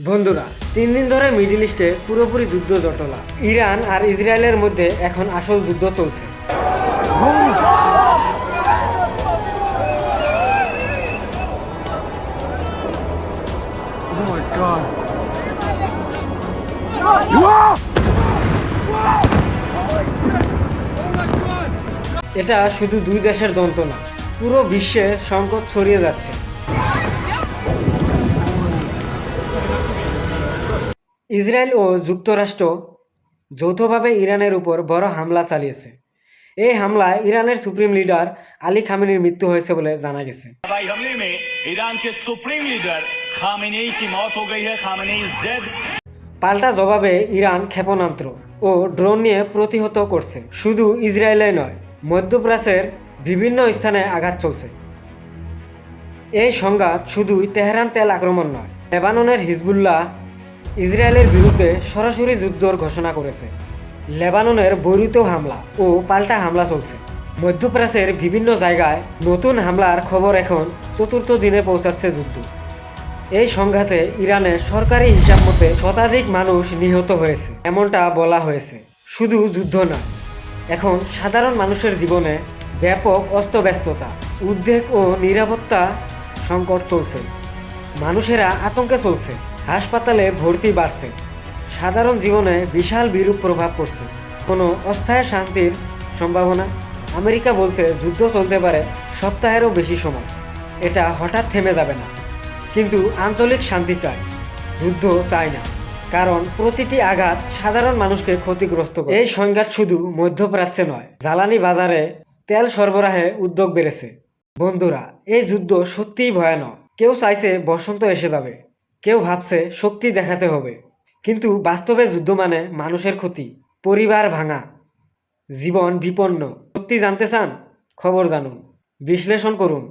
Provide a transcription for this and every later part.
বন্ধুরা, 3 দিন ধরে মিডল ইস্টে পুরোপুরি যুদ্ধ জটলা। ইরান আর ইসরায়েলের মধ্যে এখন আসল যুদ্ধ চলছে। Oh my god. এটা শুধু দুই দেশের দ্বন্দ্ব না, পুরো বিশ্বে সংকট ছড়িয়ে যাচ্ছে। ইসরায়েল ও যুক্তরাষ্ট্র যৌথভাবে ইরানের উপর বড় হামলা চালিয়েছে। এই হামলায় ইরানের সুপ্রিম লিডার আলী খামেনির মৃত্যু হয়েছে বলে জানা গেছে। हवाई हमले में ईरान के सुप्रीम लीडर खामेनेई की मौत हो गई है। Khamenei is dead. পাল্টা জবাবে ইরান ক্ষেপণাস্ত্র ও ড্রোন নিয়ে প্রতিহত করছে। শুধু ইসরায়েলে নয়, মধ্যপ্রাচ্যের বিভিন্ন স্থানে আঘাত চলছে। এই সংঘাত শুধুই তেহরান তেল আক্রমণ নয়, লেবাননের হিজবুল্লাহ ইসরায়েলের বিরুদ্ধে সরাসরি যুদ্ধর ঘোষণা করেছে। লেবাননের বৈরুত হামলা ও পাল্টা হামলা চলছে। মধ্যপ্রাচ্যের বিভিন্ন জায়গায় নতুন হামলার খবর এখন চতুর্থ দিনে পৌঁছাচ্ছে যুদ্ধ। এই সংঘাতে ইরানের সরকারি হিসাব মতে শতাধিক মানুষ নিহত হয়েছে এমনটা বলা হয়েছে। শুধু যুদ্ধ নয়, এখন সাধারণ মানুষের জীবনে ব্যাপক অস্তব্যস্ততা, উদ্বেগ ও নিরাপত্তা সংকট চলছে। মানুষেরা আতঙ্কে চলছে, হাসপাতালে ভর্তি বাড়ছে, সাধারণ জীবনে বিশাল বিরূপ প্রভাব পড়ছে। কোনো অস্থায়ী শান্তির সম্ভাবনা? আমেরিকা বলছে যুদ্ধ চলতে পারে সপ্তাহেরও বেশি সময়, এটা হঠাৎ থেমে যাবে না। কিন্তু আঞ্চলিক শান্তি চায়, যুদ্ধ চায় না, কারণ প্রতিটি আঘাত সাধারণ মানুষকে ক্ষতিগ্রস্ত করে। এই সংঘাত শুধু মধ্যপ্রাচ্যে নয়, জ্বালানি বাজারে তেল সরবরাহে উদ্যোগ বেড়েছে। বন্ধুরা, এই যুদ্ধ সত্যিই ভয়ানক। কেউ চাইছে বসন্ত এসে যাবে, কেউ ভাবছে শক্তি দেখাতে হবে, কিন্তু বাস্তবে যুদ্ধ মানে মানুষের ক্ষতি, পরিবার ভাঙা, জীবন বিপন্ন। সত্যি জানতে চান? খবর জানুন, বিশ্লেষণ করুন,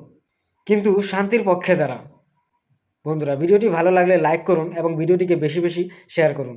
কিন্তু শান্তির পক্ষে দাঁড়ান। বন্ধুরা, ভিডিওটি ভালো লাগলে লাইক করুন এবং ভিডিওটিকে বেশি বেশি শেয়ার করুন।